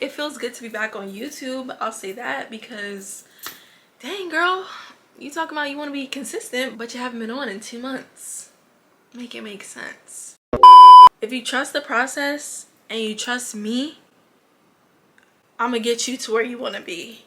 It feels good to be back on YouTube, I'll say that, because dang girl, you talking about you want to be consistent but you haven't been on in 2 months. Make it make sense. If you trust the process and you trust me, I'm gonna get you to where you want to be.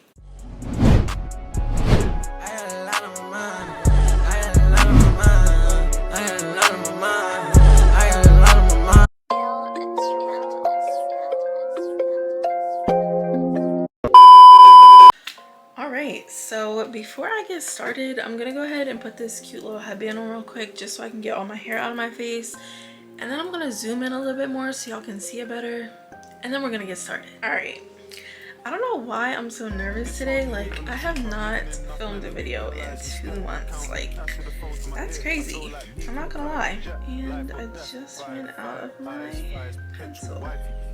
Alright, so before I get started, I'm gonna go ahead and put this cute little headband on real quick just so I can get all my hair out of my face, and then I'm gonna zoom in a little bit more so y'all can see it better, and then we're gonna get started. Alright, I don't know why I'm so nervous today. Like, I have not filmed a video in 2 months. Like, that's crazy, I'm not gonna lie. And I just ran out of my pencil.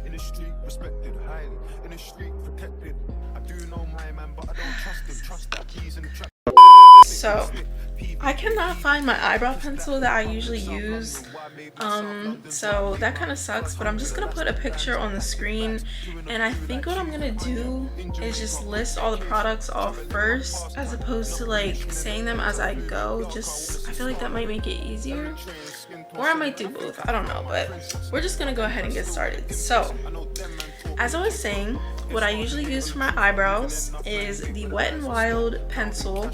In the street, respected highly. In the street, protected. I do know my man, but I don't trust him. Trust that he's in the trap. So I cannot find my eyebrow pencil that I usually use, so that kind of sucks, but I'm just gonna put a picture on the screen, and I think what I'm gonna do is just list all the products off first as opposed to like saying them as I go. Just, I feel like that might make it easier, or I might do both, I don't know, but we're just gonna go ahead and get started. So as I was saying, what I usually use for my eyebrows is the Wet n Wild pencil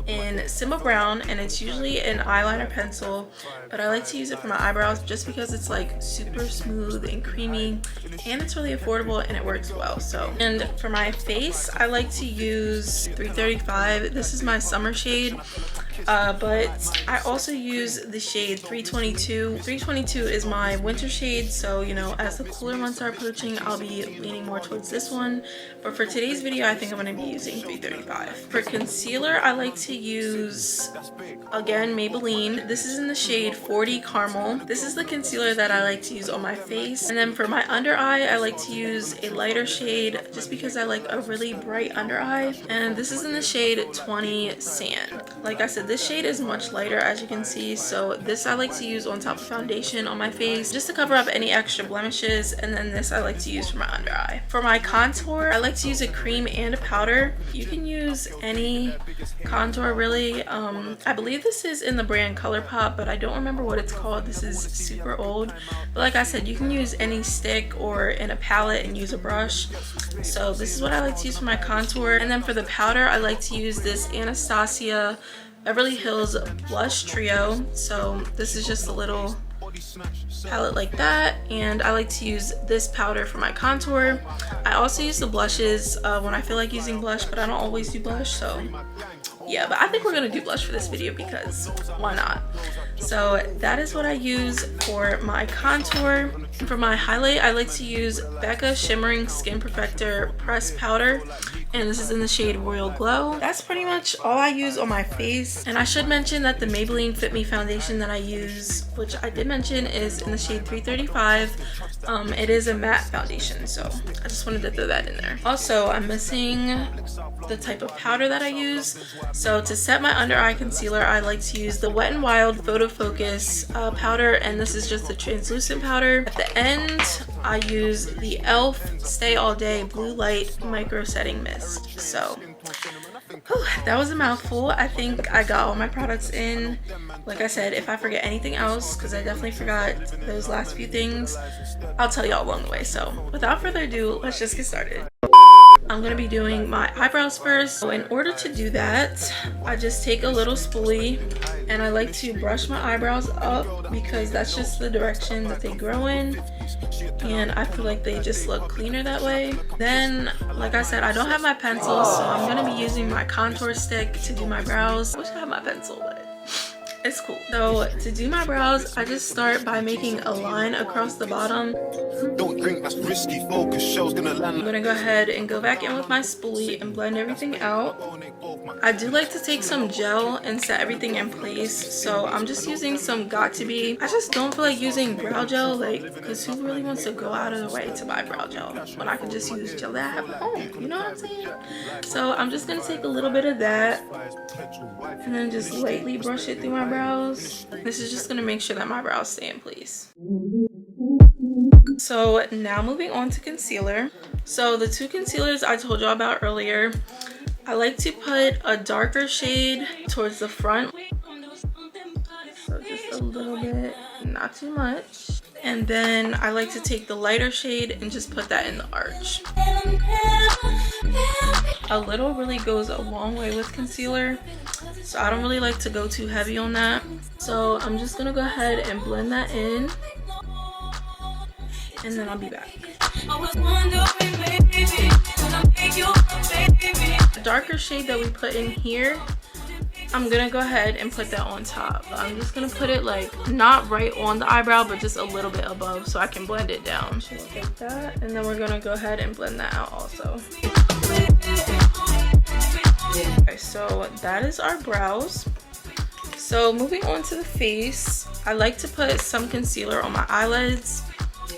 in Simma Brown, and it's usually an eyeliner pencil, but I like to use it for my eyebrows just because it's like super smooth and creamy, and it's really affordable and it works well. So, and for my face, I like to use 335. This is my summer shade, but I also use the shade 322. 322 is my winter shade, so you know, as the cooler months are approaching, I'll be leaning more towards this one, but for today's video I think I'm going to be using 335. For concealer, I like to use, again, Maybelline. This is in the shade 40 Caramel. This is the concealer that I like to use on my face. And then for my under eye, I like to use a lighter shade just because I like a really bright under eye, and this is in the shade 20 Sand. Like I said, this shade is much lighter, as you can see, so this I like to use on top of foundation on my face just to cover up any extra blemishes, and then this I like to use for my under eye. For my contour, I like to use a cream and a powder. You can use any contour really. I believe this is in the brand ColourPop, but I don't remember what it's called. This is super old, but like I said, you can use any stick or in a palette and use a brush. So this is what I like to use for my contour. And then for the powder, I like to use this Anastasia Beverly Hills Blush Trio. So this is just a little palette like that, and I like to use this powder for my contour. I also use the blushes when I feel like using blush, but I don't always do blush, so yeah, but I think we're gonna do blush for this video because why not? So that is what I use for my contour. For my highlight, I like to use Becca Shimmering Skin Perfector Pressed Powder, and this is in the shade Royal Glow. That's pretty much all I use on my face. And I should mention that the Maybelline Fit Me foundation that I use, which I did mention, is in the shade 335. It is a matte foundation, so I just wanted to throw that in there. Also, I'm missing the type of powder that I use. So to set my under eye concealer, I like to use the Wet n Wild Photo Focus powder, and this is just the translucent powder. At the end, I use the e.l.f. Stay All Day Blue Light Micro Setting Mist. So whew, that was a mouthful. I think I got all my products in. Like I said, if I forget anything else, because I definitely forgot those last few things, I'll tell y'all along the way. So without further ado, let's just get started. I'm going to be doing my eyebrows first. So in order to do that, I just take a little spoolie and I like to brush my eyebrows up because that's just the direction that they grow in, and I feel like they just look cleaner that way. Then, like I said, I don't have my pencil, so I'm going to be using my contour stick to do my brows. I wish I had my pencil, but it's cool. So to do my brows, I just start by making a line across the bottom. Don't think that's risky, focus, show's gonna land. I'm gonna go ahead and go back in with my spoolie and blend everything out. I do like to take some gel and set everything in place, so I'm just using some Got2b. I just don't feel like using brow gel, like, because who really wants to go out of the way to buy brow gel when I can just use gel that I have at home, you know what I'm saying? So I'm just gonna take a little bit of that and then just lightly brush it through my brows. This is just gonna make sure that my brows stay in place. So now moving on to concealer. So the two concealers I told y'all about earlier, I like to put a darker shade towards the front. So just a little bit, not too much. And then I like to take the lighter shade and just put that in the arch. A little really goes a long way with concealer, so I don't really like to go too heavy on that. So I'm just gonna go ahead and blend that in, and then I'll be back. The darker shade that we put in here, I'm gonna go ahead and put that on top. I'm just gonna put it like not right on the eyebrow, but just a little bit above so I can blend it down. Just take that, and then we're gonna go ahead and blend that out also. Okay, so that is our brows. So moving on to the face, I like to put some concealer on my eyelids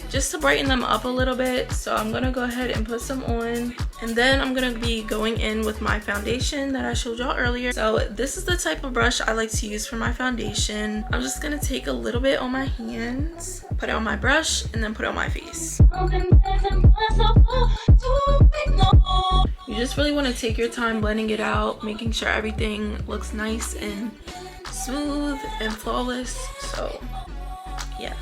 just to brighten them up a little bit. So I'm gonna go ahead and put some on, and then I'm gonna be going in with my foundation that I showed y'all earlier. So this is the type of brush I like to use for my foundation. I'm just gonna take a little bit on my hands, put it on my brush, and then put it on my face. You just really want to take your time blending it out, making sure everything looks nice and smooth and flawless. So yeah.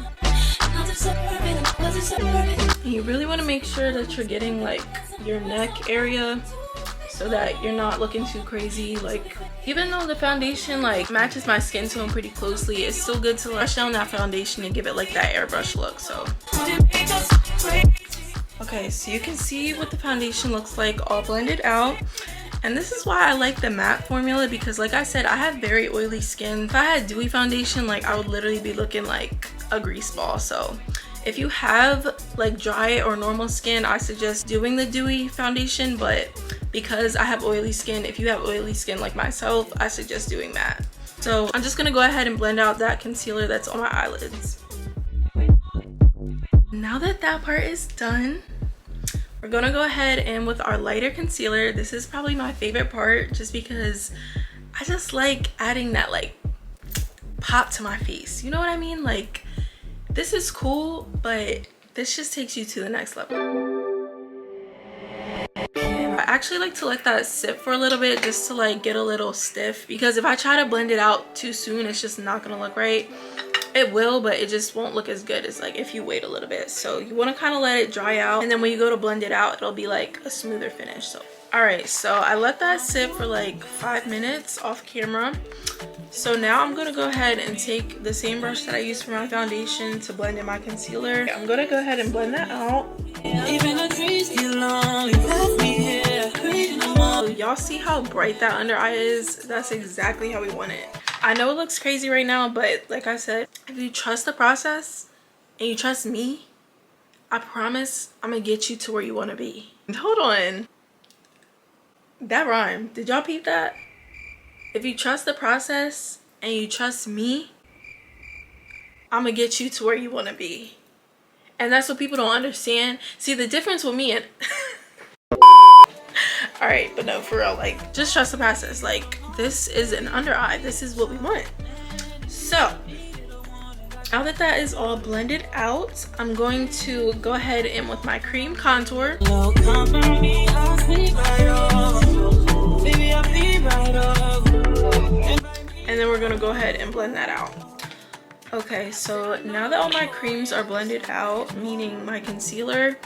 And you really want to make sure that you're getting like your neck area so that you're not looking too crazy. Like, even though the foundation like matches my skin tone pretty closely, it's still good to brush down that foundation and give it like that airbrush look. So okay, so you can see what the foundation looks like all blended out. And this is why I like the matte formula, because like I said, I have very oily skin. If I had dewy foundation, like I would literally be looking like a grease ball. So if you have like dry or normal skin, I suggest doing the dewy foundation, but because I have oily skin, if you have oily skin like myself, I suggest doing matte. So I'm just gonna go ahead and blend out that concealer that's on my eyelids. Now that that part is done, we're gonna go ahead and with our lighter concealer. This is probably my favorite part, just because I just like adding that like pop to my face. You know what I mean? Like, this is cool, but this just takes you to the next level. And I actually like to let that sit for a little bit just to like get a little stiff, because if I try to blend it out too soon, it's just not gonna look right. It will, but it just won't look as good as like if you wait a little bit. So you want to kind of let it dry out, and then when you go to blend it out, it'll be like a smoother finish. So all right, so I let that sit for like 5 minutes off camera. So now I'm gonna go ahead and take the same brush that I used for my foundation to blend in my concealer. I'm gonna go ahead and blend that out. Y'all see how bright that under eye is? That's exactly how we want it. I know it looks crazy right now, but like I said, if you trust the process and you trust me, I promise I'm gonna get you to where you want to be. Hold on, that rhymed. Did y'all peep that? If you trust the process and you trust me, I'm gonna get you to where you want to be. And that's what people don't understand. See, the difference with me and all right, but no, for real, like, just trust the process. Like, this is an under eye. This is what we want. So now that that is all blended out, I'm going to go ahead and with my cream contour, and then we're gonna go ahead and blend that out. Okay, so now that all my creams are blended out, meaning my concealer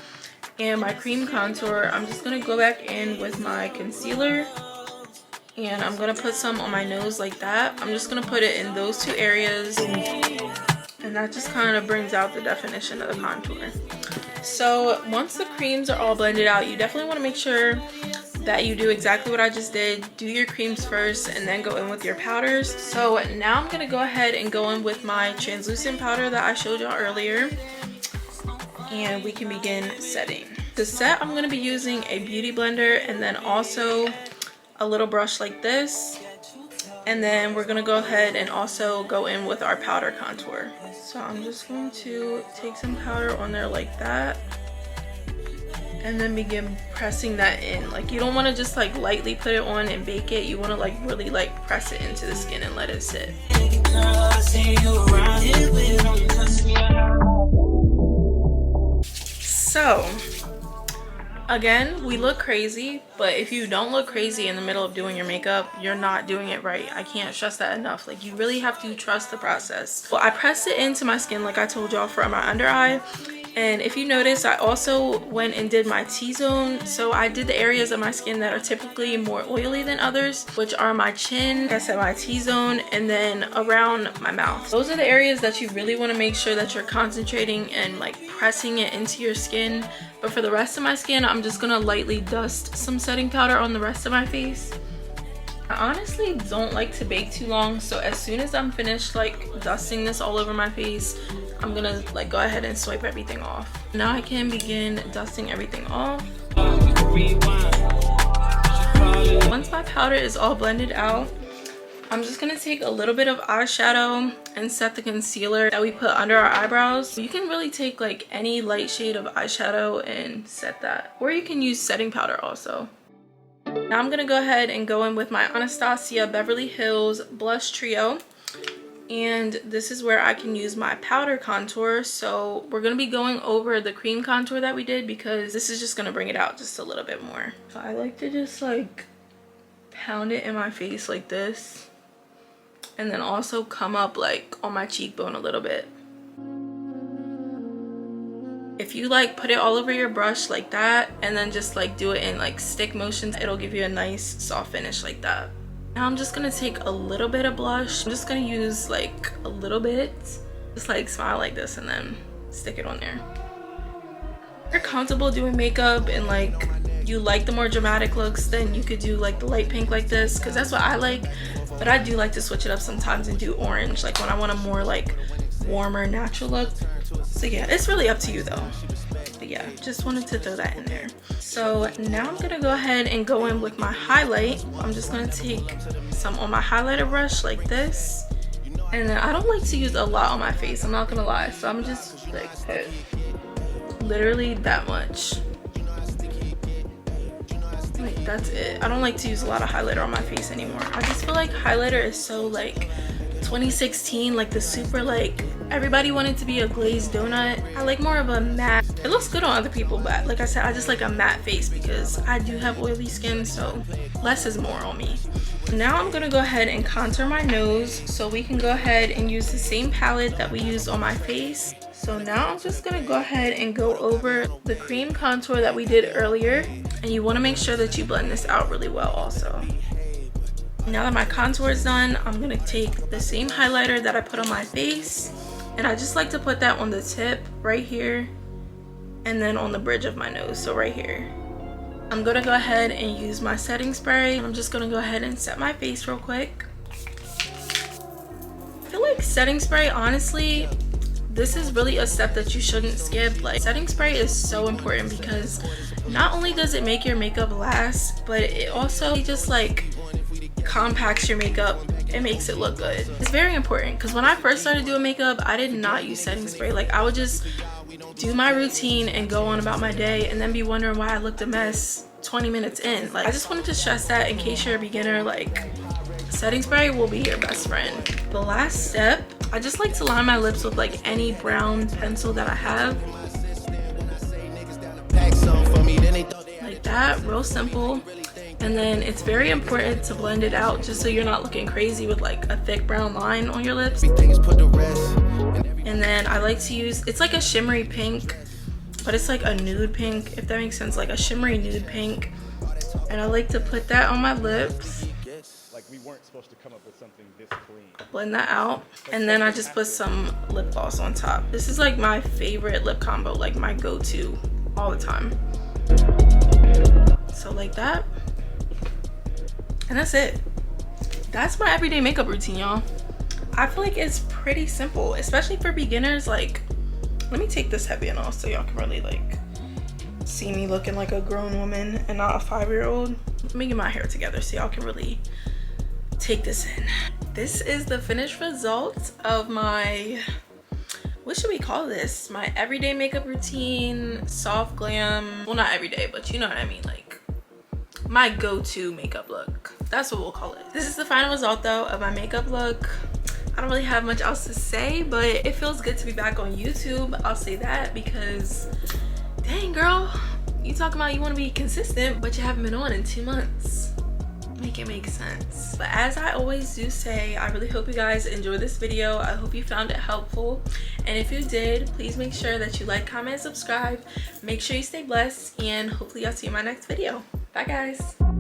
and my cream contour, I'm just gonna go back in with my concealer, and I'm gonna put some on my nose like that. I'm just gonna put it in those two areas, and that just kind of brings out the definition of the contour. So once the creams are all blended out, you definitely want to make sure that you do exactly what I just did. Do your creams first and then go in with your powders. So now I'm gonna go ahead and go in with my translucent powder that I showed y'all earlier, and we can begin setting. To set, I'm going to be using a beauty blender and then also a little brush like this, and then we're going to go ahead and also go in with our powder contour. So I'm just going to take some powder on there like that, and then begin pressing that in. Like, you don't want to just like lightly put it on and bake it. You want to like really like press it into the skin and let it sit. So again, we look crazy, but if you don't look crazy in the middle of doing your makeup, you're not doing it right. I can't stress that enough. Like, you really have to trust the process. Well, I pressed it into my skin like I told y'all for my under eye. And if you notice, I also went and did my T-zone. So I did the areas of my skin that are typically more oily than others, which are my chin, like I said, my T-zone, and then around my mouth. Those are the areas that you really want to make sure that you're concentrating and like pressing it into your skin. But for the rest of my skin, I'm just gonna lightly dust some setting powder on the rest of my face. I honestly don't like to bake too long, so as soon as I'm finished like dusting this all over my face, I'm gonna like go ahead and swipe everything off. Now I can begin dusting everything off. Once my powder is all blended out, I'm just gonna take a little bit of eyeshadow and set the concealer that we put under our eyebrows. You can really take like any light shade of eyeshadow and set that, or you can use setting powder also. Now I'm gonna go ahead and go in with my Anastasia Beverly Hills Blush Trio. And this is where I can use my powder contour. So we're gonna be going over the cream contour that we did because this is just gonna bring it out just a little bit more. So I like to just like pound it in my face like this. And then also come up like on my cheekbone a little bit. If you like put it all over your brush like that and then just like do it in like stick motions, it'll give you a nice soft finish like that. Now I'm just gonna take a little bit of blush. I'm just gonna use like a little bit, just like smile like this and then stick it on there. If you're comfortable doing makeup and like you like the more dramatic looks, then you could do like the light pink like this, because that's what I like. But I do like to switch it up sometimes and do orange, like when I want a more like warmer natural look. So yeah, it's really up to you though. But yeah, just wanted to throw that in there. So now I'm gonna go ahead and go in with my highlight. I'm just gonna take some on my highlighter brush like this. And then I don't like to use a lot on my face, I'm not gonna lie. So I'm just like put literally that much. Like that's it. I don't like to use a lot of highlighter on my face anymore. I just feel like highlighter is so like 2016, like the super like everybody wanted to be a glazed donut. I like more of a matte. It looks good on other people, but like I said, I just like a matte face because I do have oily skin, so less is more on me. Now I'm gonna go ahead and contour my nose, so we can go ahead and use the same palette that we used on my face. So now I'm just gonna go ahead and go over the cream contour that we did earlier, and you wanna make sure that you blend this out really well also. Now that my contour is done, I'm gonna take the same highlighter that I put on my face, and I just like to put that on the tip right here, and then on the bridge of my nose, so right here. I'm gonna go ahead and use my setting spray. I'm just gonna go ahead and set my face real quick. I feel like setting spray, honestly, this is really a step that you shouldn't skip. Like, setting spray is so important because not only does it make your makeup last, but it also just like compacts your makeup. It makes it look good. It's very important because when I first started doing makeup, I did not use setting spray. Like, I would just do my routine and go on about my day and then be wondering why I looked a mess 20 minutes in. Like, I just wanted to stress that in case you're a beginner, like, setting spray will be your best friend. The last step, I just like to line my lips with like any brown pencil that I have. Like that, real simple. And then it's very important to blend it out just so you're not looking crazy with like a thick brown line on your lips. And then I like to use, it's like a shimmery pink, but it's like a nude pink, if that makes sense, like a shimmery nude pink. And I like to put that on my lips. Like, we weren't supposed to come up with something this clean. Blend that out, and then I just put some lip gloss on top. This is like my favorite lip combo, like my go-to all the time. So like that, and that's it. That's my everyday makeup routine, y'all. I feel like it's pretty simple, especially for beginners. Like, let me take this headband off so y'all can really like see me looking like a grown woman and not a 5-year-old. Let me get my hair together so y'all can really take this in. This is the finished result of my, what should we call this? My everyday makeup routine, soft glam. Well, not everyday, but you know what I mean, like my go-to makeup look. That's what we'll call it. This is the final result though of my makeup look. I don't really have much else to say, but it feels good to be back on YouTube. I'll say that because dang, dang girl, you talking about you want to be consistent but you haven't been on in 2 months. Make it make sense. But as I always do say, I really hope you guys enjoyed this video. I hope you found it helpful, and if you did, please make sure that you like, comment, subscribe. Make sure you stay blessed, and hopefully I'll see you in my next video. Bye guys.